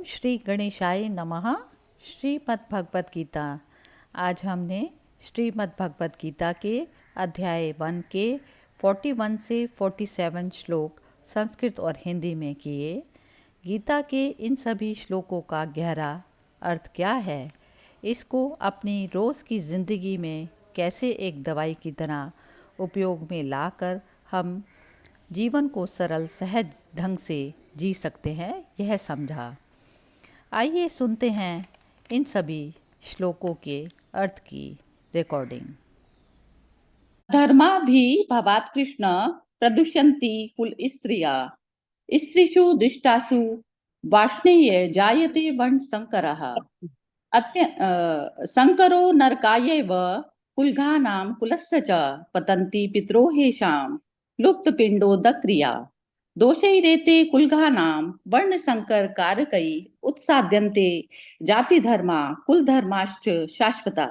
ओम श्री गणेशाय नमः। श्रीमद् भगवत गीता। आज हमने श्रीमद् भगवत गीता के अध्याय 1 के 41 से 47 श्लोक संस्कृत और हिंदी में किए। गीता के इन सभी श्लोकों का गहरा अर्थ क्या है, इसको अपनी रोज़ की ज़िंदगी में कैसे एक दवाई की तरह उपयोग में लाकर हम जीवन को सरल सहज ढंग से जी सकते हैं, यह समझा। आइए सुनते हैं इन सभी श्लोकों के अर्थ की रिकॉर्डिंग। धर्मा भी भवात् कृष्ण प्रदुष्यन्ति कुल स्त्रिया स्त्रीषु दुष्टासु वार्ष्णेय जायते वर्ण संकरः संकरो नरकायैव कुलघानां कुलस्य च पतन्ति पितरो हेषां लुप्तपिण्डोदक्रिया दोषैरेते कुलघानां वर्ण संकर कारकै उत्साद्यन्ते जाति धर्मा कुल धर्माश्च शाश्वता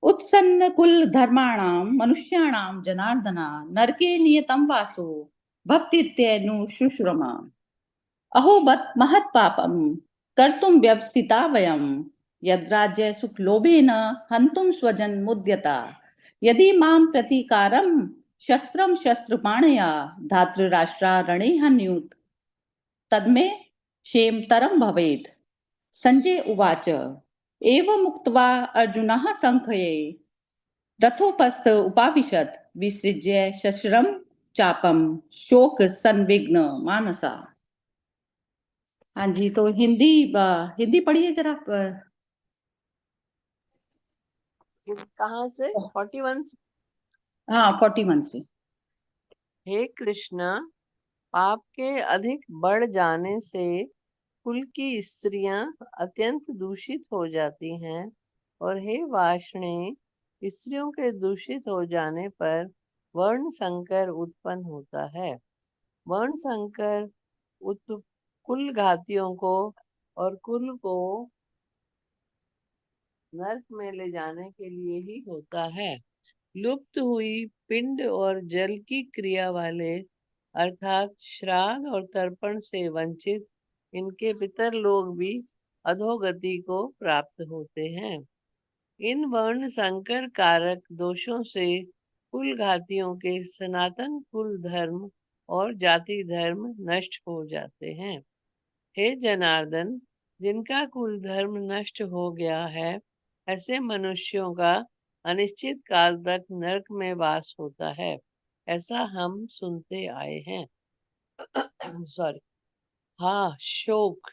उत्सन्न कुल धर्माणां मनुष्याणां जनार्दना नरके नियतं वासो भवतीत्यनु शुश्रुमा अहो बत महत् पापं कर्तुं व्यवसिता वयं यद्राज्य सुखलोभेन हन्तुं स्वजन मुद्यता यदि मां प्रतीकारं शस्त्रं शस्त्रपाणया धातृराष्ट्रा रणे हन्युत तन्मे क्षेमतरं भवेत्। संजय उवाच एवमुक्त्वा अर्जुनः संख्ये रथोपस्थ उपाविशत् विसृज्य शस्त्रं चापम शोक संविघ्न मानसा। हाँ जी, तो हिंदी पढ़िए जरा। कहाँ से? 41 से? हाँ, 41 से। हे कृष्ण, पाप के अधिक बढ़ जाने से कुल की स्त्रियां अत्यंत दूषित हो जाती हैं, और हे वार्ष्णेय, स्त्रियों के दूषित हो जाने पर वर्ण संकर उत्पन्न होता है। वर्ण संकर कुल घातियों को और कुल को नरक में ले जाने के लिए ही होता है। लुप्त हुई पिंड और जल की क्रिया वाले अर्थात श्राद्ध और तर्पण से वंचित इनके पितर लोग भी अधोगति को प्राप्त होते हैं। इन वर्ण संकर कारक दोषों से कुल घातियों के सनातन कुल धर्म और जाति धर्म नष्ट हो जाते हैं। हे जनार्दन, जिनका कुल धर्म नष्ट हो गया है, ऐसे मनुष्यों का अनिश्चित काल तक नरक में वास होता है, ऐसा हम सुनते आए हैं। सॉरी। हाँ, शोक।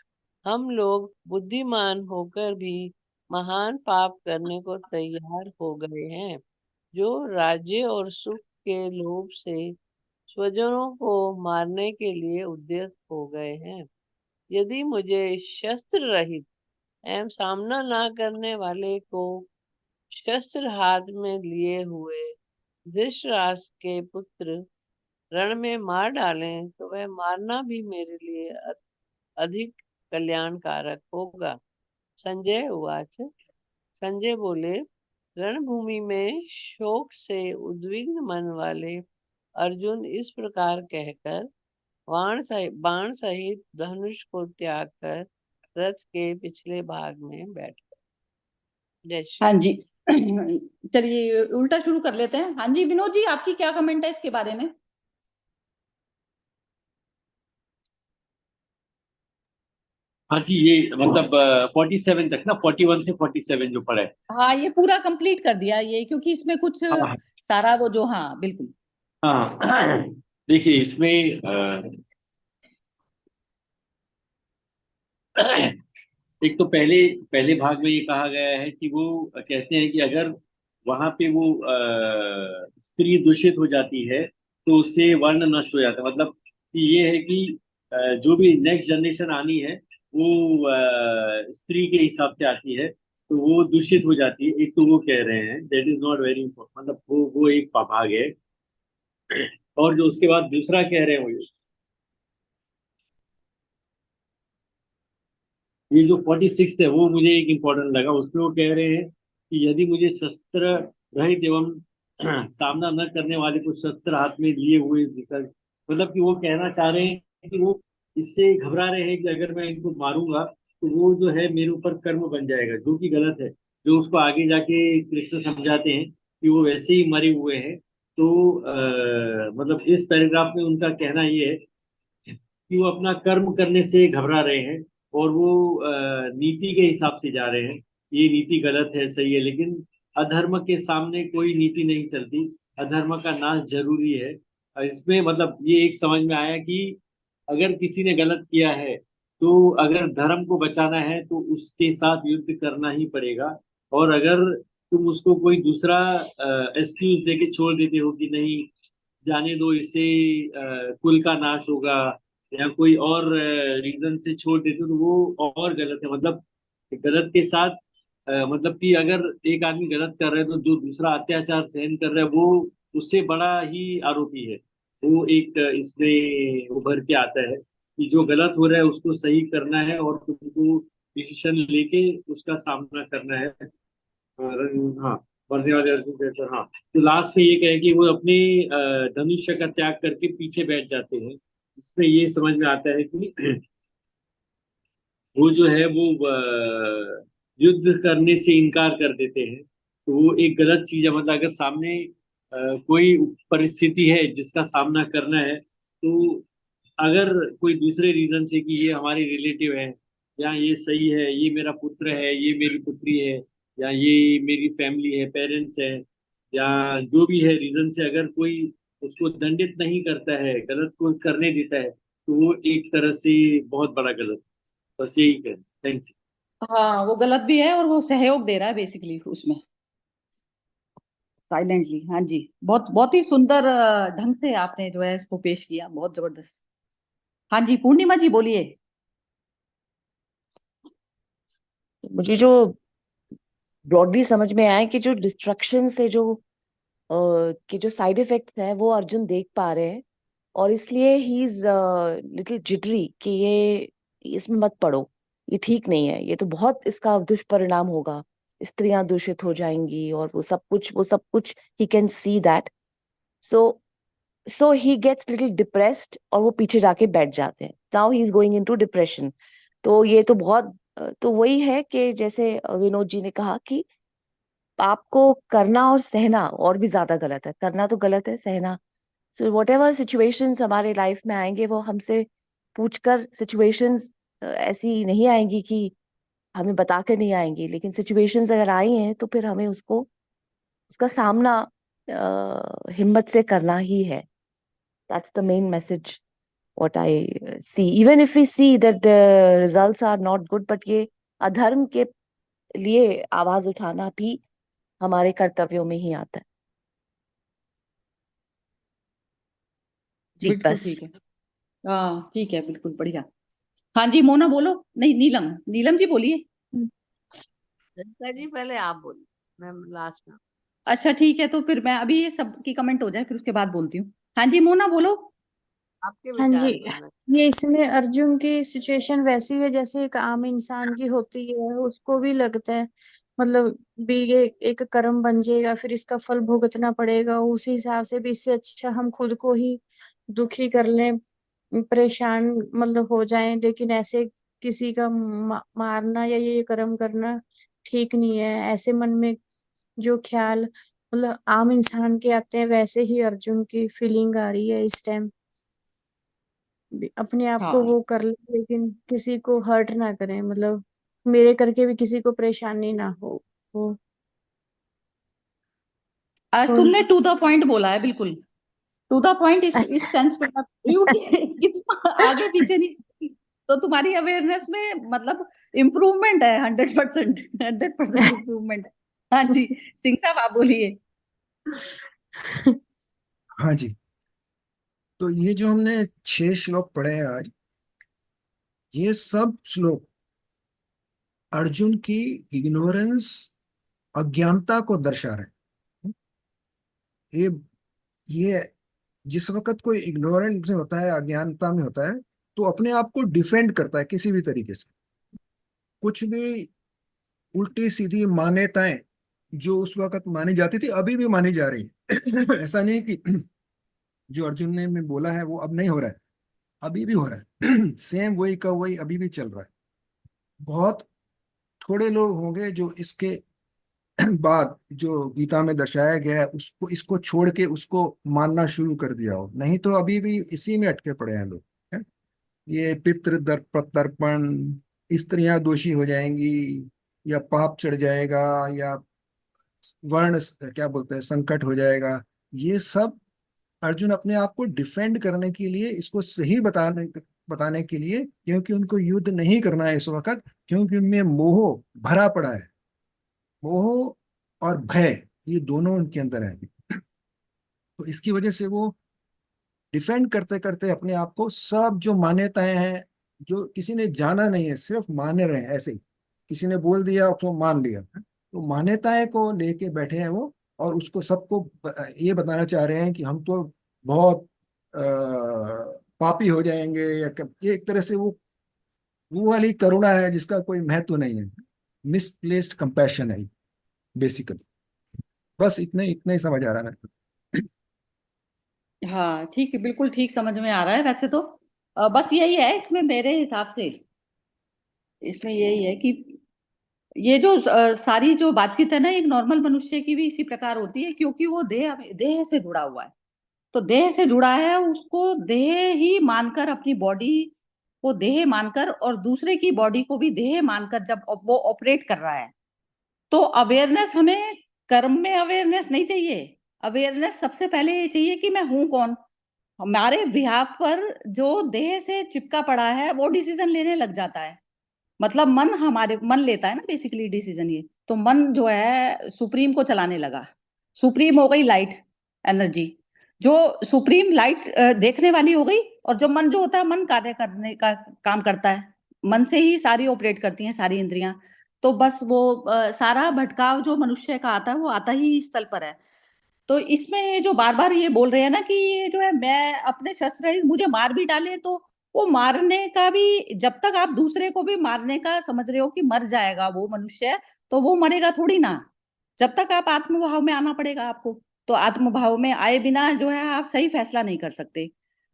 हम लोग बुद्धिमान होकर भी महान पाप करने को तैयार हो गए हैं, जो राज्य और सुख के लोभ से स्वजनों को मारने के लिए उद्यत हो गए हैं। यदि मुझे शस्त्र रहित एवं सामना ना करने वाले को शस्त्र हाथ में लिए हुए धृतराष्ट्र के पुत्र रण में मार डालें, तो वह मारना भी मेरे लिए अधिक कल्याणकारक होगा। संजय उवाच। संजय बोले, रणभूमि में शोक से उद्विग्न मन वाले अर्जुन इस प्रकार कहकर बाण सहित धनुष को त्याग कर रथ के पिछले भाग में बैठ गए। जय श्री। हाँ जी, चलिए उल्टा शुरू कर लेते हैं। हाँ जी, विनोद जी, आपकी क्या कमेंट है इसके बारे में? हाँ जी, ये मतलब 47 तक ना, 41 से 47 जो पढ़ा है। हाँ, ये पूरा कंप्लीट कर दिया ये, क्योंकि इसमें कुछ हाँ सारा वो जो, हाँ बिल्कुल। हाँ, देखिए इसमें एक तो पहले पहले भाग में ये कहा गया है कि वो कहते हैं कि अगर वहां पे वो स्त्री दूषित हो जाती है तो उससे वर्ण नष्ट हो जाता है। मतलब कि ये है कि जो भी नेक्स्ट जनरेशन आनी है वो स्त्री के हिसाब से आती है, तो वो दूषित हो जाती है। एक तो वो कह रहे हैं that is not very important, मतलब वो एक भाग है। और जो उसके बाद दूसरा कह रहे हैं वो ये जो 46 है वो मुझे एक इम्पोर्टेंट लगा। उसमें वो कह रहे हैं कि यदि मुझे शस्त्र रहित एवं सामना न करने वाले को शस्त्र हाथ में लिए हुए मतलब कि वो कहना चाह रहे हैं कि वो इससे घबरा रहे हैं कि अगर मैं इनको मारूंगा तो वो जो है मेरे ऊपर कर्म बन जाएगा, जो कि गलत है। जो उसको आगे जाके कृष्ण समझाते हैं कि वो वैसे ही मरे हुए हैं। तो मतलब इस पैराग्राफ में उनका कहना ये है कि वो अपना कर्म करने से घबरा रहे हैं, और वो नीति के हिसाब से जा रहे हैं। ये नीति गलत है, सही है, लेकिन अधर्म के सामने कोई नीति नहीं चलती। अधर्म का नाश जरूरी है। इसमें मतलब ये एक समझ में आया कि अगर किसी ने गलत किया है, तो अगर धर्म को बचाना है तो उसके साथ युद्ध करना ही पड़ेगा। और अगर तुम उसको कोई दूसरा एक्सक्यूज देके छोड़ देते हो कि नहीं, जाने दो इसे, कुल का नाश होगा, या कोई और रीजन से छोड़ देते हो, तो वो और गलत है। मतलब गलत के साथ मतलब कि अगर एक आदमी गलत कर रहा है तो जो दूसरा अत्याचार सहन कर रहा है वो उससे बड़ा ही आरोपी है। वो एक इसमें उभर के आता है कि जो गलत हो रहा है उसको सही करना है, और तुमको डिसीजन लेके उसका सामना करना है। और हाँ, मरने वाले अर्जुन कहते हाँ। तो लास्ट में ये कहे कि वो अपने धनुष्य का त्याग करके पीछे बैठ जाते हैं। इसमें ये समझ में आता है कि वो जो है वो युद्ध करने से इनकार कर देते हैं। तो वो एक गलत चीज है। मतलब अगर सामने कोई परिस्थिति है जिसका सामना करना है, तो अगर कोई दूसरे रीजन से कि ये हमारे रिलेटिव है, या ये सही है, ये मेरा पुत्र है, ये मेरी पुत्री है, या ये मेरी फैमिली है, पेरेंट्स है, या जो भी है रीजन से, अगर कोई उसको दंडित नहीं करता है, गलत को करने देता है, तो वो एक तरह से बहुत बड़ा गलत। बस यही है। Thank you. हाँ, वो गलत भी है और वो सहयोग दे रहा है बेसिकली उसमें, साइलेंटली। हाँ जी, बहुत बहुत ही सुंदर ढंग से आपने जो है इसको पेश किया, बहुत जबरदस्त। हाँ जी, पूर्णिमा जी बोलिए। मुझे जो ब्रॉडली समझ में आया कि जो डिस्ट्रक्शन से जो कि जो साइड इफेक्ट्स हैं वो अर्जुन देख पा रहे हैं, और इसलिए ही इज लिटिल जिटरी कि ये इसमें मत पड़ो, ये ठीक नहीं है, ये तो बहुत इसका दुष्परिणाम होगा, स्त्रियां दूषित हो जाएंगी और वो सब कुछ he can see that. So so he gets little depressed और वो पीछे जाके बैठ जाते हैं। Now he is going into depression. तो ये तो बहुत तो वही है कि जैसे विनोद जी ने कहा कि आपको करना और सहना और भी ज्यादा गलत है। करना तो गलत है, सहना, सो वट एवर सिचुएशंस हमारे लाइफ में आएंगे वो हमसे पूछकर सिचुएशंस ऐसी नहीं आएंगी कि हमें बता कर नहीं आएंगी, लेकिन सिचुएशंस अगर आई हैं तो फिर हमें उसको उसका सामना हिम्मत से करना ही है। That's the main message what I see, even if we see that the results are not good, but ये अधर्म के लिए आवाज उठाना भी हमारे कर्तव्यों में ही आता है। जी बिल्कुल बस। ठीक है। हाँ ठीक है, बिल्कुल बढ़िया। हाँ जी, मोना बोलो। नहीं, नीलम, नीलम जी बोलिए। जनता जी पहले आप बोलिए, मैं लास्ट में। अच्छा ठीक है, तो फिर मैं अभी ये सब की कमेंट हो जाए फिर उसके बाद बोलती हूँ। हाँ जी, मोना बोलो। आपके हाँ जी, विचार सुनना। ये इसमें अर्जुन की सिचुएशन वैसी है जैसे एक आम इंसान की होती है। उसको भी लगता है मतलब भी ये एक कर्म बन जाएगा, फिर इसका फल भुगतना पड़ेगा। उसी हिसाब से भी इससे अच्छा हम खुद को ही दुखी कर लें, परेशान मतलब हो जाएं। लेकिन ऐसे किसी का मारना या ये कर्म करना ठीक नहीं है। ऐसे मन में जो ख्याल मतलब आम इंसान के आते हैं, वैसे ही अर्जुन की फीलिंग आ रही है इस टाइम। अपने आप को हाँ, वो कर ले, लेकिन किसी को हर्ट ना करें, मतलब मेरे करके भी किसी को परेशानी ना हो। आज और तुमने टू द पॉइंट बोला है, बिल्कुल टू द पॉइंट। इस सेंस पे मैं बोल रही हूँ कि इतना आगे पीछे नहीं। तो तुम्हारी अवेयरनेस में मतलब इम्प्रूवमेंट है, 100%, 100% इम्प्रूवमेंट। हाँ जी, सिंह साहब आप बोलिए। हाँ जी। तो ये जो हमने 6 श्लोक पढ़े हैं आज, ये सब श्लोक अर्जुन की इग्नोरेंस, अज्ञानता को दर्शा रहे हैं। ये ये जिस वक्त कोई इग्नोरेंट में होता है, अज्ञानता में होता है, तो अपने आप को डिफेंड करता है किसी भी तरीके से। कुछ भी उल्टी सीधी मान्यताएं जो उस वक्त मानी जाती थी अभी भी मानी जा रही है। ऐसा नहीं कि जो अर्जुन ने में बोला है वो अब नहीं हो रहा है, अभी भी हो रहा है। सेम वही का वही अभी भी चल रहा है। बहुत थोड़े लोग होंगे जो इसके बाद जो गीता में दर्शाया गया है उसको इसको छोड़ के उसको मानना शुरू कर दिया हो, नहीं तो अभी भी इसी में अटके पड़े हैं लोग, है? ये पितृ तर्पण, स्त्रियां दोषी हो जाएंगी, या पाप चढ़ जाएगा, या क्या बोलते हैं संकट हो जाएगा, ये सब अर्जुन अपने आप को डिफेंड करने के लिए, इसको सही बताने के लिए, क्योंकि उनको युद्ध नहीं करना है इस वक्त, क्योंकि उनमें मोह भरा पड़ा है। मोह और भय, ये दोनों उनके अंदर है अभी। तो इसकी वजह से वो डिफेंड करते करते अपने आप को, सब जो मान्यताएं हैं जो किसी ने जाना नहीं है, सिर्फ मान रहे हैं ऐसे ही, किसी ने बोल दिया तो मान लिया, तो मान्यताएं को लेके बैठे हैं वो, और उसको सबको ये बताना चाह रहे हैं कि हम तो बहुत पापी हो जाएंगे, या ये एक तरह से वो वाली करुणा है जिसका कोई महत्व नहीं है, मिसप्लेस्ड कंपैशन है बेसिकली। बस इतने इतने ही समझ आ रहा है मेरे को। हाँ ठीक है, बिल्कुल ठीक समझ में आ रहा है वैसे तो। बस यही है इसमें मेरे हिसाब से, इसमें यही है कि ये जो सारी जो बातचीत है ना, एक नॉर्मल मनुष्य की भी इसी प्रकार होती है, क्योंकि वो देह देह से जुड़ा हुआ है। तो देह से जुड़ा है, उसको देह ही मानकर, अपनी बॉडी को देह मानकर और दूसरे की बॉडी को भी देह मानकर जब वो ऑपरेट कर रहा है, तो अवेयरनेस हमें, कर्म में अवेयरनेस नहीं चाहिए। अवेयरनेस सबसे पहले ये चाहिए कि मैं हूं कौन। हमारे बिहाफ पर जो देह से चिपका पड़ा है वो डिसीजन लेने लग जाता है। मतलब मन, हमारे मन लेता है ना बेसिकली डिसीजन। ये तो मन जो है सुप्रीम को चलाने लगा। सुप्रीम हो गई लाइट एनर्जी, जो सुप्रीम लाइट देखने वाली हो गई, और जो मन जो होता है, मन कार्य करने का काम करता है। मन से ही सारी ऑपरेट करती हैं सारी इंद्रियां। तो बस वो सारा भटकाव जो मनुष्य का आता है वो आता ही इस तल पर है। तो इसमें ये जो बार बार ये बोल रहे हैं ना कि ये जो है, मैं अपने शस्त्र मुझे मार भी डाले, तो वो मारने का भी, जब तक आप दूसरे को भी मारने का समझ रहे हो कि मर जाएगा वो मनुष्य, तो वो मरेगा थोड़ी ना। जब तक आप आत्मभाव में आना पड़ेगा आपको। तो आत्मभाव में आए बिना जो है आप सही फैसला नहीं कर सकते।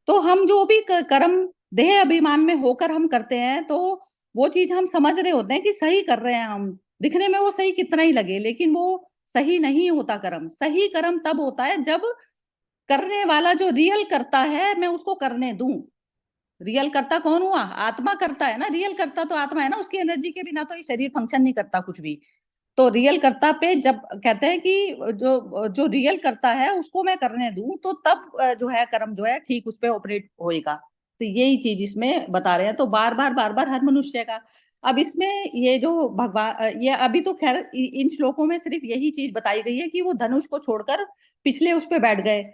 तो हम जो भी कर्म देह अभिमान में होकर हम करते हैं, तो वो चीज हम समझ रहे होते हैं कि सही कर रहे हैं हम। दिखने में वो सही कितना ही लगे, लेकिन वो सही नहीं होता। कर्म, सही कर्म तब होता है जब करने वाला जो रियल करता है, मैं उसको करने दूं। रियल करता कौन हुआ? आत्मा करता है ना। रियल करता तो आत्मा है ना, उसकी एनर्जी के बिना तो ये शरीर फंक्शन नहीं करता कुछ भी। तो रियल करता पे जब कहते हैं कि जो जो रियल करता है उसको मैं करने दूं, तो तब जो है कर्म जो है ठीक उस पे ऑपरेट होएगा। तो यही चीज इसमें बता रहे हैं। तो बार बार हर मनुष्य का, अब इसमें ये जो भगवान, ये अभी तो खैर इन श्लोकों में सिर्फ यही चीज बताई गई है कि वो धनुष को छोड़कर पिछले उस पे बैठ गए।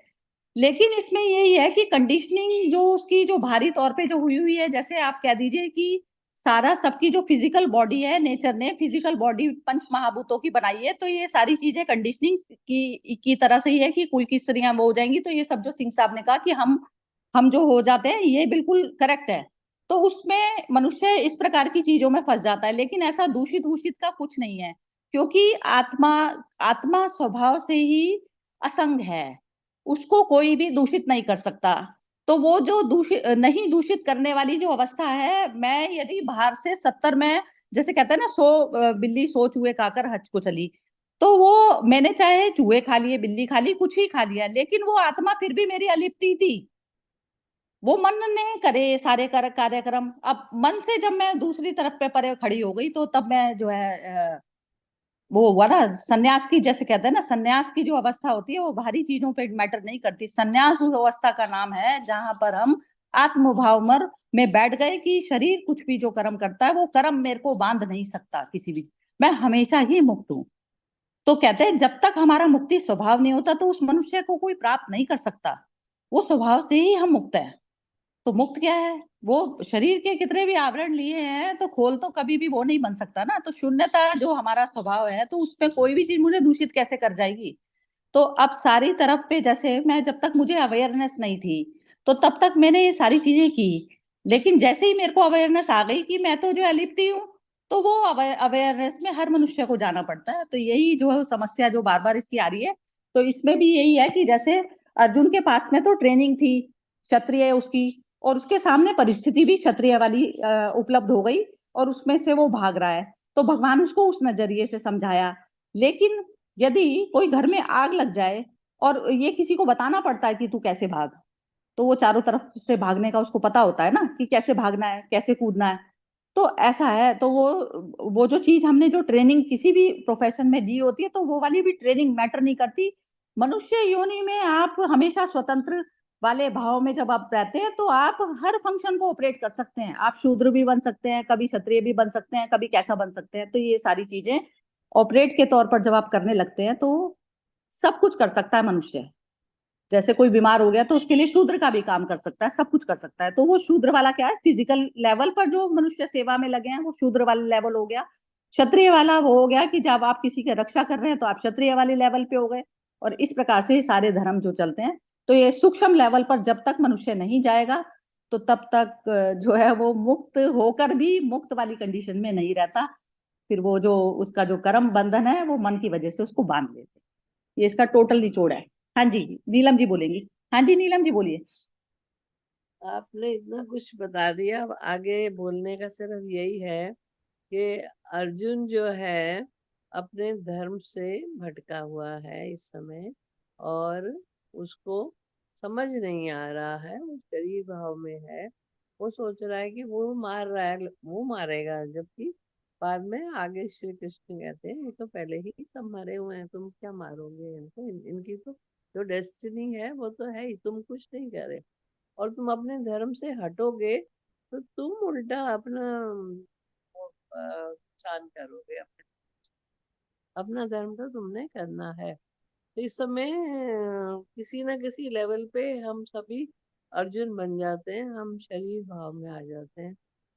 लेकिन इसमें यही है कि कंडीशनिंग जो उसकी जो भारी तौर पे जो हुई हुई है, जैसे आप कह दीजिए कि सारा सबकी जो फिजिकल बॉडी है, नेचर ने फिजिकल बॉडी पंच महाभूतों की बनाई है, तो ये सारी चीजें कंडीशनिंग की तरह से ही है कि कुल की स्त्रियां वो हो जाएंगी। तो ये सब जो सिंह साहब ने कहा कि हम जो हो जाते हैं, ये बिल्कुल करेक्ट है। तो उसमें मनुष्य इस प्रकार की चीजों में फंस जाता है, लेकिन ऐसा दूषित दूषित का कुछ नहीं है, क्योंकि आत्मा आत्मा स्वभाव से ही असंग है। उसको कोई भी दूषित नहीं कर सकता। तो वो जो दूषित नहीं, दूषित करने वाली जो अवस्था है, मैं यदि बाहर से 70 में, जैसे कहते हैं ना, 100 बिल्ली 100 चूहे खाकर हज को चली, तो वो मैंने चाहे चूहे खा लिए, बिल्ली खा ली, कुछ ही खा लिया, लेकिन वो आत्मा फिर भी मेरी अलिप्ति थी। वो मन ने करे सारे कार्यक्रम। अब मन से जब मैं दूसरी तरफ पे परे खड़ी हो गई, तो तब मैं जो है वो हुआ ना सन्यास की, जैसे कहते हैं ना, सन्यास की जो अवस्था होती है वो बाहरी चीजों पे मैटर नहीं करती। सन्यास उस अवस्था का नाम है जहां पर हम आत्मभाव में बैठ गए कि शरीर कुछ भी जो कर्म करता है, वो कर्म मेरे को बांध नहीं सकता किसी भी। मैं हमेशा ही मुक्त हूँ। तो कहते हैं जब तक हमारा मुक्ति स्वभाव नहीं होता, तो उस मनुष्य को कोई प्राप्त नहीं कर सकता। वो स्वभाव से ही हम मुक्त है। तो मुक्त क्या है? वो शरीर के कितने भी आवरण लिए हैं, तो खोल तो कभी भी वो नहीं बन सकता ना। तो शून्यता जो हमारा स्वभाव है, तो उसमें कोई भी चीज मुझे दूषित कैसे कर जाएगी? तो अब सारी तरफ पे, जैसे मैं, जब तक मुझे अवेयरनेस नहीं थी, तो तब तक मैंने ये सारी चीजें की। लेकिन जैसे ही मेरे को अवेयरनेस आ गई कि मैं तो जो अलिप्ति हूँ, तो वो अवेयरनेस में हर मनुष्य को जाना पड़ता है। तो यही जो है समस्या जो बार बार इसकी आ रही है। तो इसमें भी यही है कि जैसे अर्जुन के पास में तो ट्रेनिंग थी क्षत्रिय उसकी, और उसके सामने परिस्थिति भी क्षत्रिय वाली उपलब्ध हो गई। और उसमें से वो भाग रहा है, तो भगवान उसको उस नजरिए से समझाया। लेकिन यदि कोई घर में आग लग जाए और ये किसी को बताना पड़ता है कि तू कैसे भाग, तो वो चारों तरफ से भागने का उसको पता होता है ना कि कैसे भागना है, कैसे कूदना है। तो ऐसा है, तो वो जो चीज हमने जो ट्रेनिंग किसी भी प्रोफेशन में दी होती है, तो वो वाली भी ट्रेनिंग मैटर नहीं करती। मनुष्य योनि में आप हमेशा स्वतंत्र वाले भाव में जब आप रहते हैं, तो आप हर फंक्शन को ऑपरेट कर सकते हैं। आप शूद्र भी बन सकते हैं, कभी क्षत्रिय भी बन सकते हैं, कभी कैसा बन सकते हैं। तो ये सारी चीजें ऑपरेट के तौर पर जब आप करने लगते हैं, तो सब कुछ कर सकता है मनुष्य। जैसे कोई बीमार हो गया तो उसके लिए शूद्र का भी काम कर सकता है, सब कुछ कर सकता है। तो वो शूद्र वाला क्या है, फिजिकल लेवल पर जो मनुष्य सेवा में लगे हैं, वो शूद्र वाला लेवल हो गया। क्षत्रिय वाला वो हो गया कि जब आप किसी की रक्षा कर रहे हैं, तो आप क्षत्रिय वाले लेवल पे हो गए। और इस प्रकार से सारे धर्म जो चलते हैं, तो ये सूक्ष्म लेवल पर जब तक मनुष्य नहीं जाएगा, तो तब तक जो है वो मुक्त होकर भी मुक्त वाली कंडीशन में नहीं रहता। फिर वो जो उसका जो कर्म बंधन है, वो मन की वजह से उसको बांध लेते। ये इसका टोटल निचोड़ है। हाँ जी, नीलम जी बोलेंगी। हाँ जी, नीलम जी बोलिए। आपने इतना कुछ बता दिया, अब आगे बोलने का सिर्फ यही है कि अर्जुन जो है अपने धर्म से भटका हुआ है इस समय, और उसको समझ नहीं आ रहा है, वो शरीर भाव में है। वो सोच रहा है कि वो मार रहा है, वो मारेगा, जबकि बाद में आगे श्री कृष्ण कहते हैं ये तो पहले ही सब मरे हुए हैं, तुम क्या मारोगे इनको, इनकी तो जो डेस्टिनी है वो तो है ही, तुम कुछ नहीं करे। और तुम अपने धर्म से हटोगे तो तुम उल्टा अपना नुकसान करोगे। अपना धर्म तो तुमने करना है। तो इस समय किसी ना किसी लेवल पे हम सभी अर्जुन बन जाते हैं, हम शरीर भाव में आ जाते हैं,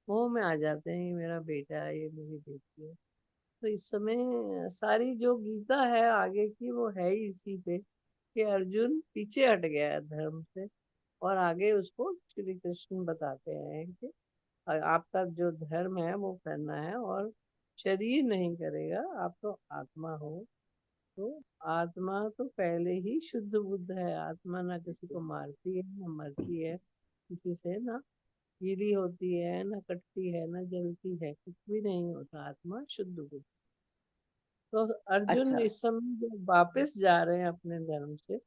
मोह में आ जाते हैं, ये मेरा बेटा है, ये मेरी बेटी है। तो इस समय सारी जो गीता है आगे की, वो है ही इसी पे कि अर्जुन पीछे हट गया है धर्म से, और आगे उसको श्री कृष्ण बताते हैं कि आपका जो धर्म है वो करना है, और शरीर नहीं करेगा, आप तो आत्मा हो। तो आत्मा तो पहले ही शुद्ध बुद्ध है। आत्मा ना किसी को मारती है, ना मरती है, किसी से ना गीली होती है, ना कटती है, ना जलती है, कुछ भी नहीं होता। आत्मा शुद्ध बुद्ध। तो अर्जुन अच्छा, इस समय जो वापस जा रहे हैं अपने धर्म से,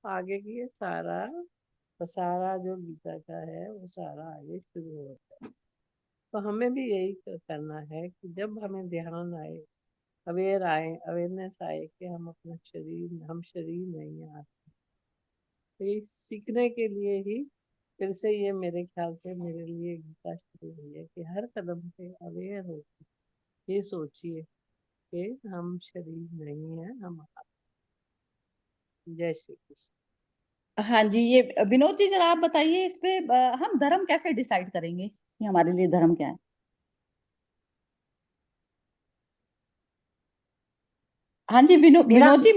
आगे की ये सारा सारा जो गीता का है वो सारा आगे शुरू होता है। तो हमें भी यही करना है कि जब हमें ध्यान आए, अवेयरनेस आए कि हम शरीर नहीं है। तो ये सीखने के लिए ही फिर से ये मेरे ख्याल से मेरे लिए गीता शुरू हुई है कि हर कदम पे अवेयर हो, ये सोचिए कि हम शरीर नहीं है, हम जय श्री कृष्ण। हाँ जी, ये विनोद जी जरा आप बताइए इस पे, हम धर्म कैसे डिसाइड करेंगे कि हमारे लिए धर्म क्या है? हाँ जी, मेरा विनोद जी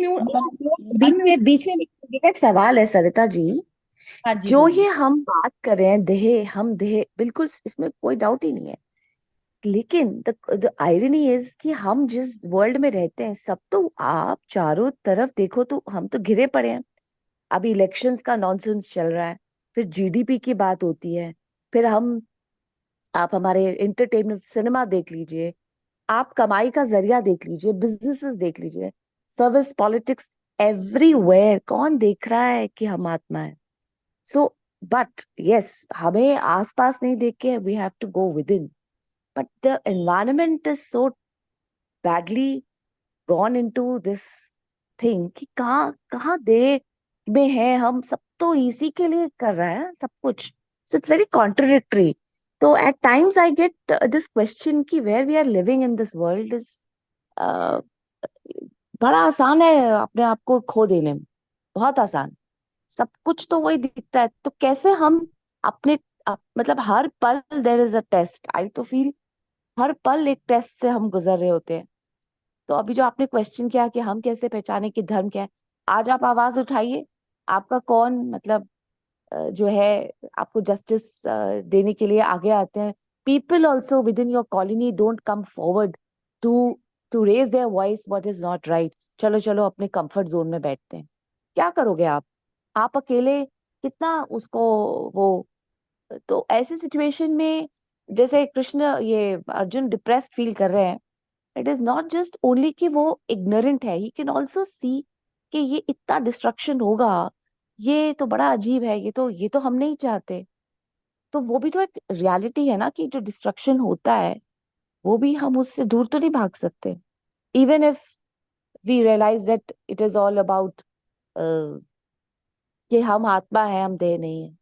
बीच में मेरा एक सवाल है सरिता जी। हाँ जी, जो बोलिए। ये हम बात कर रहे हैं हम देह, बिल्कुल इसमें कोई डाउट ही नहीं है। लेकिन द आयरनी इज कि हम जिस वर्ल्ड में रहते हैं, सब तो आप चारों तरफ देखो तो हम तो घिरे पड़े हैं। अभी इलेक्शंस का नॉनसेंस चल रहा है, फिर जीडीपी की बात होती है, फिर आप हमारे एंटरटेनमेंट सिनेमा देख लीजिए, आप कमाई का जरिया देख लीजिए, बिजनेसेस देख लीजिए, सर्विस, पॉलिटिक्स, एवरीवेयर कौन देख रहा है कि हम आत्मा है। सो बट यस, हमें आसपास नहीं देख के we have to go within, but the environment is so badly gone into this thing कि कहाँ कहाँ दे में है हम, सब तो इसी के लिए कर रहा है सब कुछ। So it's very contradictory. तो at times I get this question कि where we are living in this world is बड़ा आसान है अपने आप को खो देने में, बहुत आसान। सब कुछ तो वही दिखता है, तो कैसे हम अपने मतलब हर पल देयर इज अ टेस्ट, आई तो फील हर पल एक टेस्ट से हम गुजर रहे होते हैं। तो अभी जो आपने क्वेश्चन किया कि हम कैसे पहचाने कि धर्म क्या है, आज आप आवाज उठाइए, आपका कौन मतलब जो है आपको जस्टिस देने के लिए आगे आते हैं। People also within your colony don't come forward to to raise their voice what is not right. चलो चलो अपने कंफर्ट जोन में बैठते हैं। क्या करोगे आप अकेले कितना उसको वो। तो ऐसे सिचुएशन में जैसे कृष्ण ये अर्जुन डिप्रेस्ड फील कर रहे हैं, it is not just only कि वो इग्नोरेंट है, ही कैन ऑल्सो सी कि ये इतना डिस्ट्रक्शन होगा, ये तो बड़ा अजीब है, ये तो हम नहीं चाहते। तो वो भी तो एक रियलिटी है ना कि जो डिस्ट्रक्शन होता है वो भी हम उससे दूर तो नहीं भाग सकते, even if we realise that it is all about कि हम आत्मा है, हम देह नहीं है।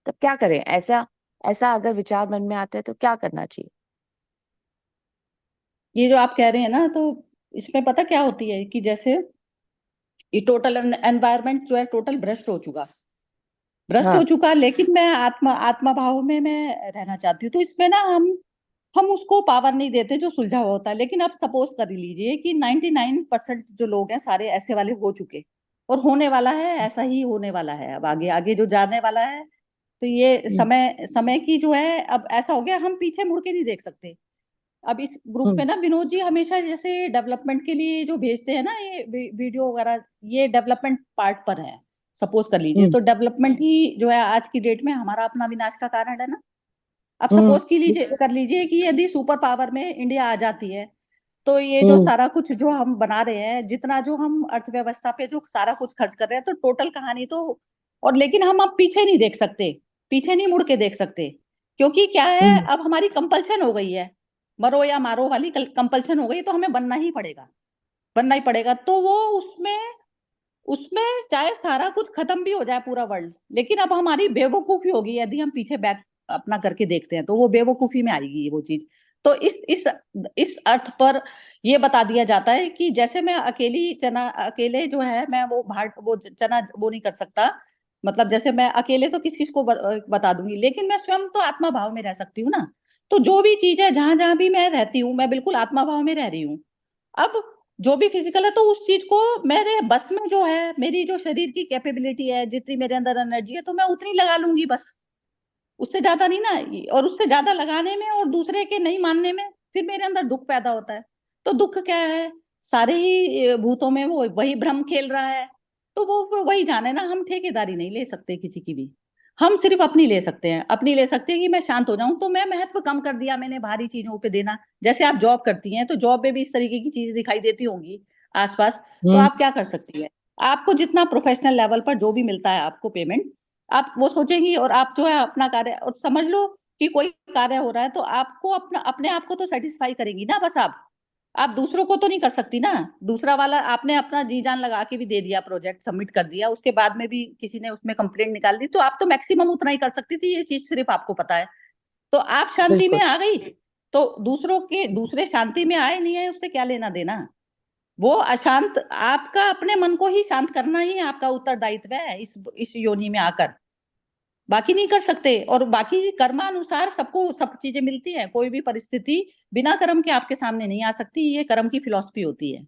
तब क्या करें? ऐसा ऐसा अगर विचार मन में आता है तो क्या करना चाहिए? ये जो आप कह रहे हैं ना, तो इसमें पता क्या होती है कि जैसे ये टोटल एनवायरनमेंट जो है टोटल भ्रष्ट हो हाँ। चुका, लेकिन मैं आत्मा आत्मा भाव में मैं रहना चाहती हूँ। तो इसमें ना हम उसको पावर नहीं देते जो सुलझा हुआ होता है। लेकिन अब सपोज कर लीजिए कि 99% जो लोग हैं सारे ऐसे वाले हो चुके, और होने वाला है, ऐसा ही होने वाला है। अब आगे आगे जो जाने वाला है, तो ये हम्म। समय समय की जो है, अब ऐसा हो गया हम पीछे मुड़ के नहीं देख सकते। अब इस ग्रुप हम्म। में ना विनोद जी हमेशा जैसे डेवलपमेंट के लिए जो भेजते हैं ना ये वीडियो वगैरह, ये डेवलपमेंट पार्ट पर है। सपोज कर लीजिए, हम्म। तो डेवलपमेंट ही जो है आज की डेट में हमारा अपना विनाश का कारण है ना। अब हम्म। सपोज कर लीजिए कि यदि सुपर पावर में इंडिया आ जाती है, तो ये जो हम्म। सारा कुछ जो हम बना रहे हैं, जितना जो हम अर्थव्यवस्था पे जो सारा कुछ खर्च कर रहे हैं, तो टोटल कहानी तो, और लेकिन हम अब पीछे नहीं देख सकते, पीछे नहीं मुड़ के देख सकते। क्योंकि क्या है, हम्म। अब हमारी कंपल्शन हो गई है, मरो या मारो वाली कंपल्शन हो गई, तो हमें बनना ही पड़ेगा, बनना ही पड़ेगा। तो वो उसमें उसमें चाहे सारा कुछ खत्म भी हो जाए पूरा वर्ल्ड, लेकिन अब हमारी बेवकूफी होगी यदि हम पीछे बैक अपना करके देखते हैं, तो वो बेवकूफी में आएगी ये वो चीज। तो इस अर्थ पर ये बता दिया जाता है कि जैसे मैं अकेली चना, अकेले जो है मैं वो चना वो नहीं कर सकता। मतलब जैसे मैं अकेले तो किस किस को बता दूंगी, लेकिन मैं स्वयं तो आत्मा भाव में रह सकती हूँ ना। तो जो भी चीज है, जहां जहां भी मैं रहती हूँ, मैं बिल्कुल आत्मा भाव में रह रही हूँ। अब जो भी फिजिकल है, तो उस चीज को मेरे बस में जो है, मेरी जो शरीर की कैपेबिलिटी है, जितनी मेरे अंदर एनर्जी है, तो मैं उतनी लगा लूंगी बस, उससे ज्यादा नहीं ना। और उससे ज्यादा लगाने में और दूसरे के नहीं मानने में फिर मेरे अंदर दुख पैदा होता है। तो दुख क्या है, सारे ही भूतों में वो वही भ्रम खेल रहा है। तो वो वही जाने ना, हम ठेकेदारी नहीं ले सकते किसी की भी। हम सिर्फ अपनी ले सकते हैं, अपनी ले सकते हैं कि मैं शांत हो जाऊं। तो मैं महत्व कम कर दिया मैंने भारी चीजों पे देना। जैसे आप जॉब करती हैं, तो जॉब में भी इस तरीके की चीज दिखाई देती होंगी आसपास। तो हम्म। आप क्या कर सकती है, आपको जितना प्रोफेशनल लेवल पर जो भी मिलता है आपको पेमेंट, आप वो सोचेंगी, और आप जो है अपना कार्य, और समझ लो कि कोई कार्य हो रहा है, तो आपको अपना अपने आप को तो सेटिस्फाई करेंगी ना बस। आप दूसरों को तो नहीं कर सकती ना। दूसरा वाला आपने अपना जी जान लगा के भी दे दिया, प्रोजेक्ट सबमिट कर दिया, उसके बाद में भी किसी ने उसमें कंप्लेंट निकाल दी, तो आप तो मैक्सिमम उतना ही कर सकती थी। ये चीज सिर्फ आपको पता है। तो आप शांति में बिल्कुल। आ गई, तो दूसरे शांति में आए नहीं है, उससे क्या लेना देना। वो अशांत, आपका अपने मन को ही शांत करना ही आपका उत्तरदायित्व है इस योनि में आकर। बाकी नहीं कर सकते। और बाकी कर्मानुसार सबको सब चीजें मिलती हैं। कोई भी परिस्थिति बिना कर्म के आपके सामने नहीं आ सकती। ये कर्म की फिलॉसफी होती है।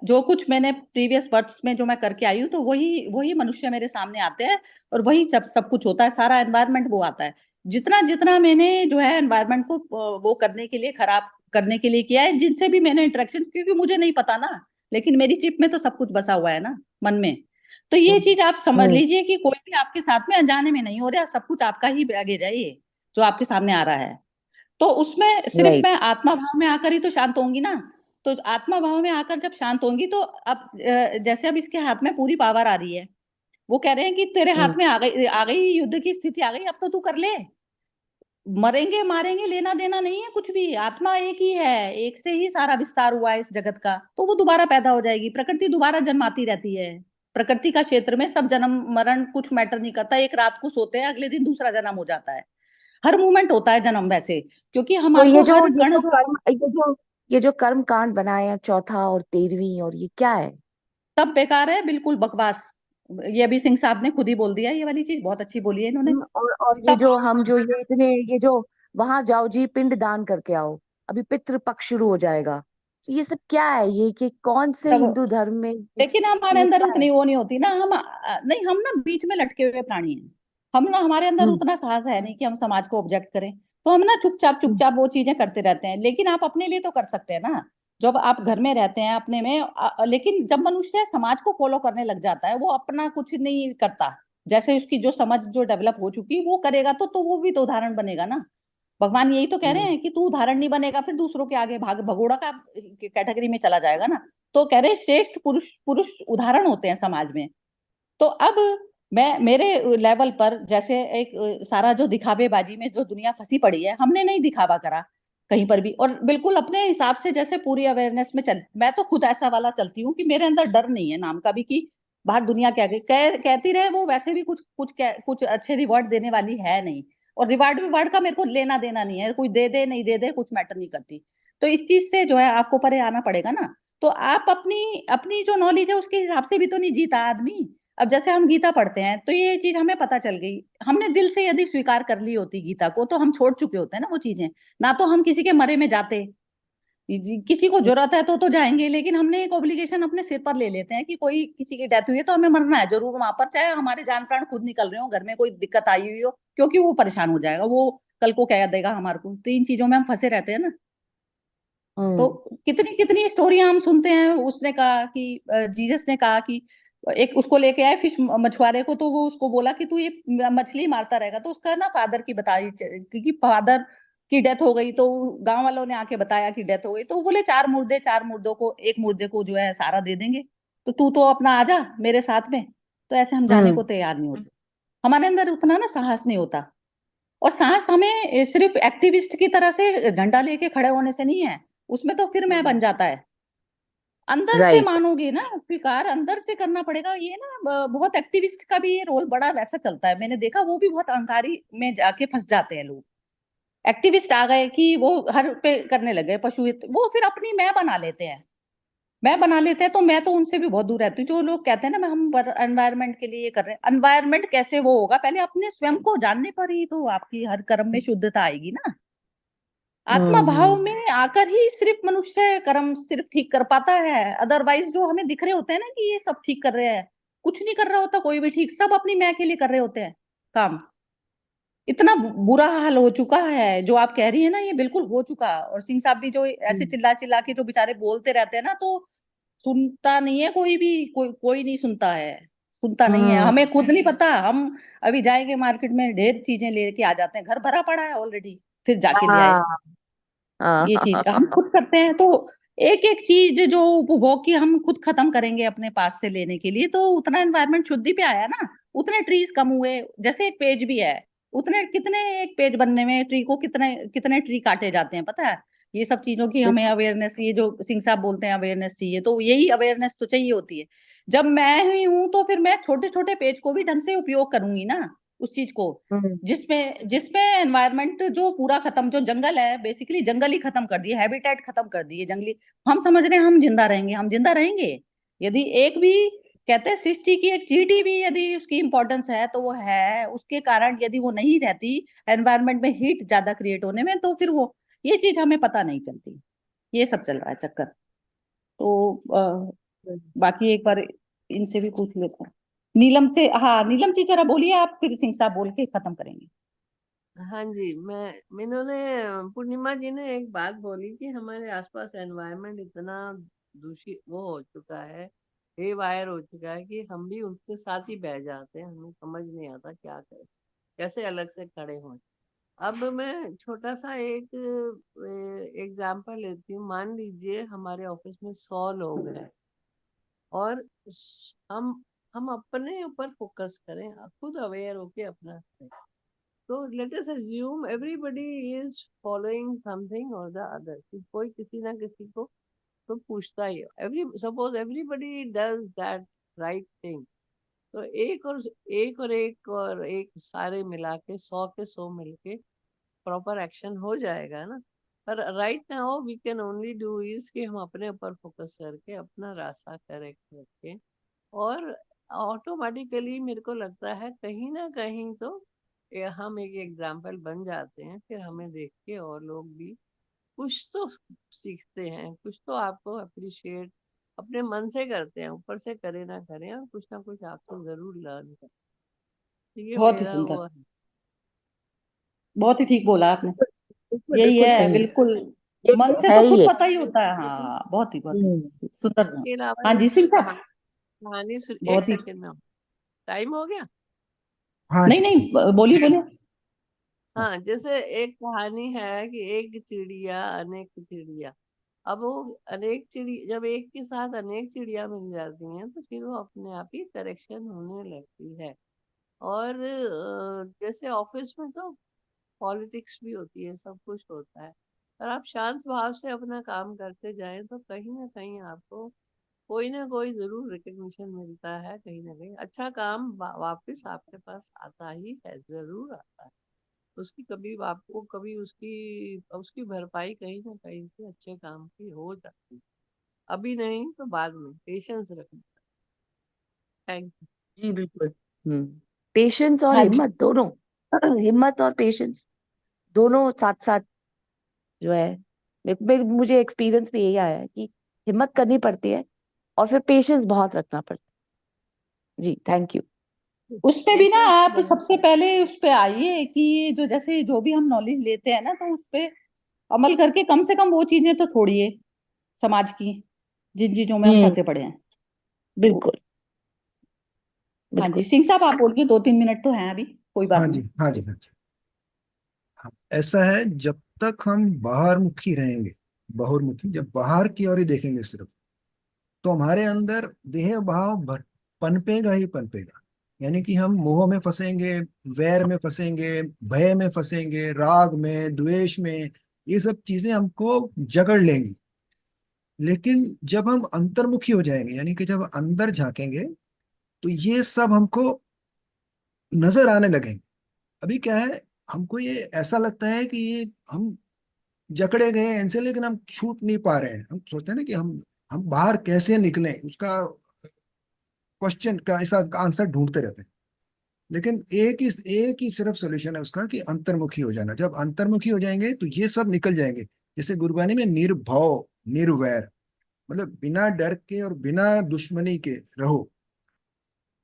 जो कुछ मैंने प्रीवियस बर्थ्स में जो मैं करके आई हूँ, तो वही वही मनुष्य मेरे सामने आते हैं, और वही सब कुछ होता है। सारा एनवायरनमेंट वो आता है। जितना जितना मैंने जो है एनवायरनमेंट को वो करने के लिए, खराब करने के लिए किया है, जिनसे भी मैंने इंटरेक्शन, क्योंकि मुझे नहीं पता ना, लेकिन मेरी चिप में तो सब कुछ बसा हुआ है ना, मन में। तो ये हम्म। चीज आप समझ हम्म। लीजिए कि कोई भी आपके साथ में अनजाने में नहीं हो रहा, सब कुछ आपका ही बैगेज है ये, जो आपके सामने आ रहा है। तो उसमें सिर्फ राइट। मैं आत्मा भाव में आकर ही तो शांत होंगी ना। तो आत्मा भाव में आकर जब शांत होंगी, तो अब जैसे अब इसके हाथ में पूरी पावर आ रही है, वो कह रहे हैं कि तेरे हम्म। हाथ में आ गई, युद्ध की स्थिति आ गई, अब तो तू कर ले। मरेंगे मारेंगे लेना देना नहीं है कुछ भी। आत्मा एक ही है, एक से ही सारा विस्तार हुआ है इस जगत का। तो वो दोबारा पैदा हो जाएगी, प्रकृति दोबारा जन्माती रहती है। प्रकृति का क्षेत्र में सब जन्म मरण कुछ मैटर नहीं करता। एक रात को सोते हैं, अगले दिन दूसरा जन्म हो जाता है। हर मोमेंट होता है जन्म वैसे, क्योंकि तो हमारे को हर ये कण जो जो कर्म ये जो कर्म कांड बनाया चौथा और 13वीं, और ये क्या है? सब बेकार है, बिल्कुल बकवास। ये अभी सिंह साहब ने खुद ही बोल दिया, ये वाली चीज बहुत अच्छी बोली है इन्होंने। और ये सब जो हम जो ये इतने ये जो वहां जाओ जी पिंड दान करके आओ, अभी पितृ पक्ष शुरू हो जाएगा, तो ये सब क्या है? ये कि कौन से सब, हिंदू धर्म में लेकिन हमारे ये अंदर क्या है? उतनी वो नहीं होती ना। नहीं, हम ना बीच में लटके हुए प्राणी हैं। हम ना, हमारे अंदर हम्म। उतना साहस है नहीं कि हम समाज को ऑब्जेक्ट करें। तो हम ना चुपचाप हम्म। चुपचाप वो चीजें करते रहते हैं। लेकिन आप अपने लिए तो कर सकते हैं ना। जब आप घर में रहते हैं अपने में, लेकिन जब मनुष्य समाज को फॉलो करने लग जाता है, वो अपना कुछ नहीं करता। जैसे उसकी जो समझ जो डेवलप हो चुकी, वो करेगा तो वो भी तो उदाहरण बनेगा ना। भगवान यही तो कह रहे हम्म, हैं कि तू उदाहरण नहीं बनेगा फिर दूसरों के आगे भाग भगोड़ा का कैटेगरी में चला जाएगा ना। तो कह रहे श्रेष्ठ पुरुष पुरुष उदाहरण होते हैं समाज में। तो अब मैं मेरे लेवल पर जैसे एक सारा जो दिखावेबाजी में जो दुनिया फंसी पड़ी है, हमने नहीं दिखावा करा कहीं पर भी, और बिल्कुल अपने हिसाब से जैसे पूरी अवेयरनेस में चल, मैं तो खुद ऐसा वाला चलती हूँ कि मेरे अंदर डर नहीं है नाम का भी कि बाहर दुनिया क्या कहती रहे, वो वैसे भी कुछ अच्छे रिवॉर्ड देने वाली है नहीं। और रिवार्ड विवार्ड का मेरे को लेना देना नहीं है, कोई दे दे नहीं दे दे कुछ मैटर नहीं करती। तो इस चीज से जो है आपको परे आना पड़ेगा ना। तो आप अपनी अपनी जो नॉलेज है उसके हिसाब से भी तो नहीं जीता आदमी। अब जैसे हम गीता पढ़ते हैं तो ये चीज हमें पता चल गई, हमने दिल से यदि स्वीकार कर ली होती गीता को तो हम छोड़ चुके होते हैं ना वो चीजें। ना तो हम किसी के मरे में जाते, किसी को जरूरत है तो जाएंगे, लेकिन हमने एक ऑब्लिगेशन अपने सिर पर ले लेते हैं कि कोई किसी की डेथ हुई है तो हमें मरना है जरूर वहां पर, चाहे हमारे जान प्राण खुद निकल रहे हो, घर में कोई दिक्कत आई हुई हो, क्योंकि वो परेशान हो जाएगा, वो कल को कह देगा हमारे को। तो इन चीजों में हम फंसे रहते हैं ना। तो हम्म, कितनी कितनी स्टोरियां हम सुनते हैं, उसने कहा कि जीसस ने कहा कि एक उसको लेके आए फिश मछुआरे को, तो वो उसको बोला कि तू ये मछली मारता रहेगा, तो उसका ना फादर की बताई क्योंकि फादर की डेथ हो गई, तो गांव वालों ने आके बताया कि डेथ हो गई, तो वो बोले चार मुर्दे, चार मुर्दों को एक मुर्दे को जो है सारा दे देंगे, तो तू तो अपना आ जा मेरे साथ में। तो ऐसे हम जाने हम्म, को तैयार नहीं होते, हमारे अंदर उतना ना साहस नहीं होता। और साहस हमें सिर्फ एक्टिविस्ट की तरह से झंडा लेके खड़े होने से नहीं है, उसमें तो फिर मैं बन जाता है। अंदर से राइट। मानोगे ना, स्वीकार अंदर से करना पड़ेगा। ये ना बहुत एक्टिविस्ट का भी ये रोल बड़ा वैसा चलता है, मैंने देखा वो भी बहुत अहंकारी में जाके फंस जाते हैं लोग। एक्टिविस्ट आ गए कि वो हर पे करने लगे पशु वो फिर अपनी मैं बना लेते हैं, मैं बना लेते हैं। तो मैं तो उनसे भी बहुत दूर रहती हूँ जो लोग कहते हैं ना हम एनवायरनमेंट के लिए ये कर रहे हैं। एनवायरनमेंट कैसे वो होगा, पहले अपने स्वयं को जानने पर ही तो आपकी हर कर्म में शुद्धता आएगी ना। आत्मा भाव हम्म, में आकर ही सिर्फ मनुष्य कर्म सिर्फ ठीक कर पाता है। अदरवाइज जो हमें दिख रहे होते हैं ना कि ये सब ठीक कर रहे हैं, कुछ नहीं कर रहा होता कोई भी ठीक, सब अपनी मैं के लिए कर रहे होते हैं काम। इतना बुरा हाल हो चुका है जो आप कह रही है ना, ये बिल्कुल हो चुका। और सिंह साहब भी जो ऐसे हम्म, चिल्ला चिल्ला के जो बेचारे बोलते रहते हैं ना, तो सुनता नहीं है कोई भी, कोई नहीं सुनता है, सुनता नहीं है। हम्म, हमें खुद नहीं पता, हम अभी जाएंगे मार्केट में ढेर चीजें लेके आ जाते हैं, घर भरा पड़ा है ऑलरेडी, फिर जाके ले आए। हाँ, हाँ, ये चीज हम खुद करते हैं। तो एक एक चीज जो उपभोग की हम खुद खत्म करेंगे अपने पास से लेने के लिए, तो उतना एनवायरनमेंट शुद्धि पे आया ना, उतने ट्रीज कम हुए। जैसे एक पेज भी है, उतने कितने एक पेज बनने में ट्री को कितने कितने ट्री काटे जाते हैं पता है। ये सब चीजों की हमें अवेयरनेस, ये जो सिंह साहब बोलते हैं अवेयरनेस चाहिए, तो यही अवेयरनेस तो चाहिए होती है। जब मैं ही हूं तो फिर मैं छोटे छोटे पेज को भी ढंग से उपयोग करूंगी ना, उस चीज को, हम्म, जिसमें जिसमें एनवायरनमेंट जो पूरा खत्म, जो जंगल है बेसिकली जंगल ही खत्म कर दिए, हैबिटेट खत्म कर दिए जंगली। हम समझ रहे हैं हम जिंदा रहेंगे, हम जिंदा रहेंगे यदि एक भी, कहते हैं सृष्टि की एक चींटी भी यदि उसकी इंपॉर्टेंस है तो वो है उसके कारण, यदि वो नहीं रहती एनवायरनमेंट में हीट ज्यादा क्रिएट होने में, तो फिर वो ये चीज हमें पता नहीं चलती। ये सब चल रहा है चक्कर। तो बाकी एक बार इनसे भी पूछ लेते हैं, नीलम से। हाँ नीलम जी जरा बोलिए आप, फिर सिंह साहब बोल के खत्म करेंगे। हाँ जी, मैंने पूर्णिमा जी ने एक बात बोली कि हमारे आसपास एनवायरनमेंट इतना दूषित वो हो चुका है, हे वायर हो चुका है कि हम भी उनके साथ ही बह जाते हैं, हमें समझ नहीं आता क्या करें, कैसे अलग से खड़े हों। अब मैं छोटा सा एक एग्जाम्पल लेती हूँ। मान लीजिए हमारे ऑफिस में 100 लोग हैं और हम अपने ऊपर फोकस करें, खुद अवेयर होके अपना करें। तो let us assume everybody is following something और द अदर, कोई किसी ना किसी को तो पूछता ही है। Suppose everybody does that right thing, तो एक सारे मिला के 100 के 100 मिलके प्रॉपर एक्शन हो जाएगा ना। पर right now we can only do is कि हम अपने ऊपर फोकस करके अपना रास्ता करेक्ट रखें, और ऑटोमेटिकली मेरे को लगता है कहीं ना कहीं तो हम एक एग्जाम्पल बन जाते हैं, फिर हमें देख के और लोग भी कुछ तो सीखते हैं, कुछ तो आपको अप्रिशिएट अपने मन से करते हैं, ऊपर से करे ना करें, और कुछ ना कुछ आपको जरूर लर्न करें। तो ये बहुत ही मेरा सुंदर, वो है। बहुत ही ठीक बोला आपने। बिल्कुल यही बिल्कुल है सही। बिल्कुल, ये मन से है तो ही खुद ये। पता ही होता है। हाँ बहुत ही हम्म, सुंदर। इसके अलावा हाँ एक जी सिंह साहब, कहानी एक बहुत ही। सेकेंड में, टाइम हो गया। हाँ नहीं जी। नहीं बोलिए बोलिए। हाँ, जैसे एक कहानी है कि एक चिड़िया अनेक चिड़िया। अब वो अनेक चिड़ी जब एक के साथ अनेक चिड़िया मिल जाती हैं तो फिर वो अपने आप ही करेक्शन होने लगती है। और जैसे ऑफिस में तो पॉलिटिक्स भी होती है, सब कुछ होता है। और आप शांत भाव से अपना काम करते जाएं तो कहीं ना कहीं आपको कोई ना कोई जरूर रिकग्निशन मिलता है, कहीं ना कहीं अच्छा काम वापस आपके पास आता ही है, जरूर आता है। उसकी कभी आपको कभी उसकी उसकी भरपाई कहीं ना कहीं से अच्छे काम की हो जाती है। अभी नहीं तो बाद में पेशेंस रखना। Thank you. जी बिल्कुल। पेशेंस और हाँ जी। हिम्मत दोनों हिम्मत और पेशेंस दोनों साथ साथ जो है, मुझे एक्सपीरियंस में यही आया है कि हिम्मत करनी पड़ती है और फिर पेशेंस बहुत रखना पड़ता है। जी थैंक यू। उस पे भी ना पेशेंस आप बहुत सबसे पहले उस पे आइए कि ये जो जैसे जो भी हम नॉलेज लेते हैं ना तो उस पे अमल करके कम से कम वो चीजें तो छोड़िए समाज की जिन चीजों में हम हम्म। फंसे पड़े हैं। बिल्कुल हाँ जी, बिल्कुल। सिंह साहब आप बोलिए, 2-3 मिनट तो हैं अभी, कोई बात हाँ जी, नहीं। हाँ जी, हाँ जी। हाँ, ऐसा है, जब तक हम बाहर मुखी रहेंगे, बहुर्मुखी, जब बाहर की ओर ही देखेंगे सिर्फ, तो हमारे अंदर देह भाव पनपेगा ही पनपेगा। यानी कि हम मोह में फंसेंगे, वैर में फंसेंगे, भय में फंसेंगे, राग में, द्वेष में, ये सब चीजें हमको जकड़ लेंगी। लेकिन जब हम अंतर्मुखी हो जाएंगे, यानी कि जब अंदर झांकेंगे, तो ये सब हमको नजर आने लगेंगे। अभी क्या है, हमको ये ऐसा लगता है कि ये हम जकड़े गए हैं इनसे, लेकिन हम छूट नहीं पा रहे हैं। हम सोचते हैं ना कि हम बाहर कैसे निकलें, उसका क्वेश्चन का ऐसा आंसर ढूंढते रहते हैं। लेकिन एक ही सिर्फ सोल्यूशन है उसका, कि अंतर्मुखी हो जाना। जब अंतर्मुखी हो जाएंगे तो ये सब निकल जाएंगे। जैसे गुरबानी में निर्भव निर्वैर, मतलब बिना डर के और बिना दुश्मनी के रहो,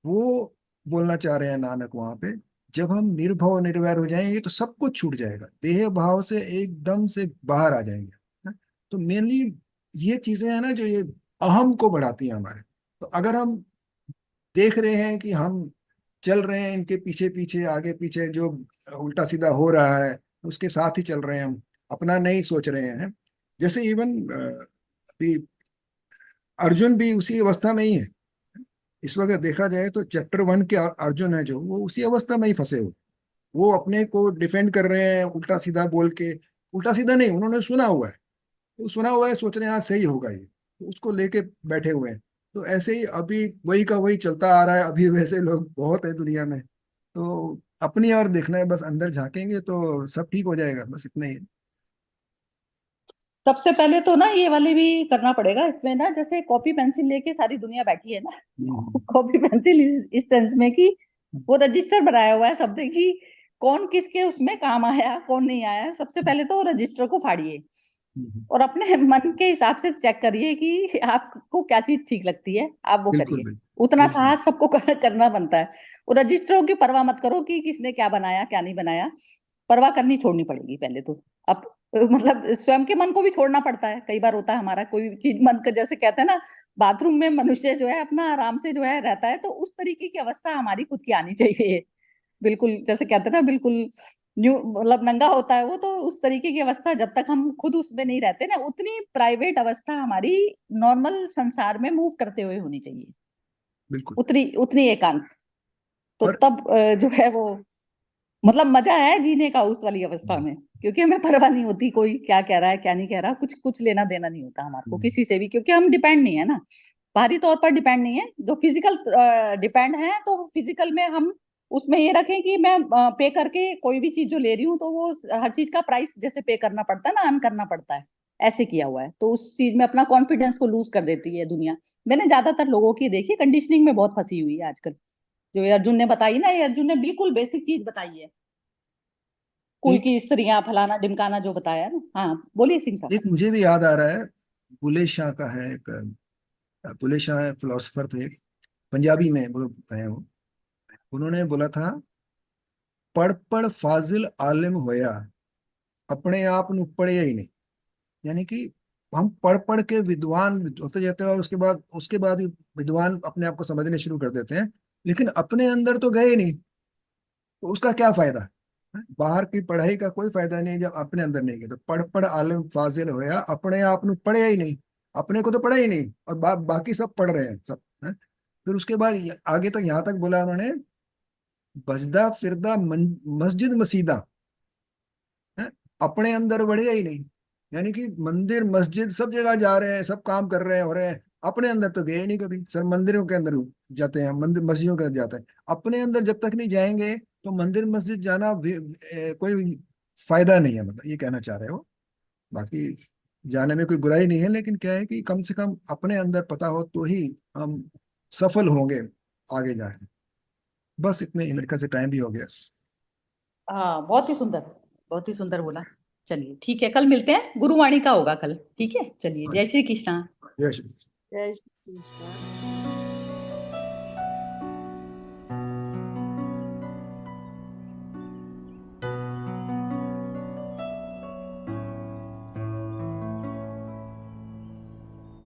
वो बोलना चाह रहे हैं नानक वहां पे। जब हम निर्भव निर्वैर हो जाएंगे तो सब कुछ छूट जाएगा, देह भाव से एकदम से बाहर आ जाएंगे। हाँ? तो मेनली ये चीजें हैं ना जो ये अहम को बढ़ाती हैं हमारे। तो अगर हम देख रहे हैं कि हम चल रहे हैं इनके पीछे पीछे, आगे पीछे जो उल्टा सीधा हो रहा है उसके साथ ही चल रहे हैं, हम अपना नहीं सोच रहे हैं। जैसे इवन अभी अर्जुन भी उसी अवस्था में ही है। इस वक्त देखा जाए तो चैप्टर 1 के अर्जुन है जो, वो उसी अवस्था में ही फंसे हुए। वो अपने को डिफेंड कर रहे हैं उल्टा सीधा बोल के। उल्टा सीधा नहीं, उन्होंने सुना हुआ है, तो सुना हुआ है, सोच रहे हैं हाँ सही होगा ये, तो उसको लेके बैठे हुए हैं। तो ऐसे ही अभी वही का वही चलता आ रहा है। अभी वैसे लोग बहुत है दुनिया में। तो अपनी और देखना है, बस अंदर झांकेंगे तो सब ठीक हो जाएगा, बस इतना ही है। सबसे पहले तो ना ये वाले भी करना पड़ेगा इसमें ना, जैसे कॉपी पेंसिल लेके सारी दुनिया बैठी है ना हम्म, कॉपी पेंसिल इस सेंस में कि वो रजिस्टर बनाया हुआ है सबने कि कौन किसके उसमें काम आया कौन नहीं आया। सबसे पहले तो वो रजिस्टर को फाड़िए हम्म, और अपने मन के हिसाब से चेक करिए कि आपको क्या चीज ठीक लगती है, आप वो बिल्कुल करिए। बिल्कुल उतना बिल्कुल। साहस सबको करना बनता है। वो रजिस्टरों की परवाह मत करो कि किसने क्या बनाया क्या नहीं बनाया, परवाह करनी छोड़नी पड़ेगी पहले तो। अब मतलब स्वयं के मन को भी छोड़ना पड़ता है, कई बार होता है हमारा कोई चीज मन का, जैसे कहते हैं ना बाथरूम में मनुष्य जो है अपना आराम से जो है रहता है, तो उस तरीके की अवस्था हमारी खुद की आनी चाहिए। बिल्कुल जैसे कहते हैं ना, बिल्कुल न्यू मतलब नंगा होता है वो, तो उस तरीके की अवस्था जब तक हम खुद उसमें नहीं रहते ना, उतनी प्राइवेट अवस्था हमारी नॉर्मल संसार में मूव करते हुए होनी चाहिए, बिल्कुल। उतनी उतनी एकांत। तो और तब जो है वो मतलब मजा है जीने का उस वाली अवस्था में, क्योंकि हमें परवाह नहीं होती कोई क्या कह रहा है क्या नहीं कह रहा, कुछ कुछ लेना देना नहीं होता हमारे को किसी से भी, क्योंकि हम डिपेंड नहीं है ना, बाहरी तौर पर डिपेंड नहीं है। जो फिजिकल डिपेंड है तो फिजिकल में हम उसमें ये रखें कि मैं पे करके कोई भी चीज जो ले रही हूँ तो वो हर चीज का प्राइस जैसे पे करना पड़ता है ना, अर्न करना पड़ता है, ऐसे किया हुआ है, तो उस चीज में अपना कॉन्फिडेंस को लूज कर देती है दुनिया। मैंने ज्यादातर लोगों की देखी कंडीशनिंग में बहुत फंसी हुई है आजकल। जो ये अर्जुन ने बताई ना, ये अर्जुन ने बिल्कुल बेसिक चीज बताई है, कुल एक की स्त्रियां फलाना ढिमकाना जो बताया ना। हाँ बोलिए सिंह साहब। एक मुझे भी याद आ रहा है, बुले शाह का है एक। बुले शाह फिलोसफर थे, पंजाबी में वो है वो। उन्होंने बोला था, पढ़ पढ़ फाजिल आलिम होया, अपने आप नु पढ़े ही नहीं। यानी कि हम पढ़ पढ़ के विद्वान होते जाते हैं, और उसके बाद ही विद्वान अपने आप को समझने शुरू कर देते हैं, लेकिन अपने अंदर तो गए ही नहीं, तो उसका क्या फायदा। बाहर की पढ़ाई का कोई फायदा नहीं जब अपने अंदर नहीं गए। तो पढ़ पढ़ आलिम फाजिल होया, अपने आप ਨੂੰ पढ़िया ही नहीं, अपने को तो पढ़ा ही नहीं, और बाकी सब पढ़ रहे हैं सब, हैं? फिर उसके बाद आगे तक यहाँ तक बोला उन्होंने, बजदा फिरदा मस्जिद मसीदा, हैं? अपने अंदर बढ़िया ही नहीं, यानी कि मंदिर मस्जिद सब जगह जा रहे हैं, सब काम कर रहे हैं, हो रहे हैं, अपने अंदर तो गए नहीं कभी। सर मंदिरों के अंदर जाते हैं, मंदिर मस्जिदों के अंदर जाते हैं, अपने अंदर जब तक नहीं जाएंगे तो मंदिर मस्जिद जाना कोई फायदा नहीं है, मतलब ये कहना चाह रहे हो। बाकी जाने में कोई बुराई नहीं है, लेकिन क्या है कि कम से कम अपने अंदर पता हो तो ही हम सफल होंगे आगे जाके। बस इतने ही, मेरे ख्याल से टाइम भी हो गया। हाँ, बहुत ही सुंदर, बहुत ही सुंदर बोला। चलिए ठीक है, कल मिलते हैं, गुरुवाणी का होगा कल। ठीक है, चलिए, जय श्री कृष्णा। जय श्री कृष्ण। जय श्री कृष्ण।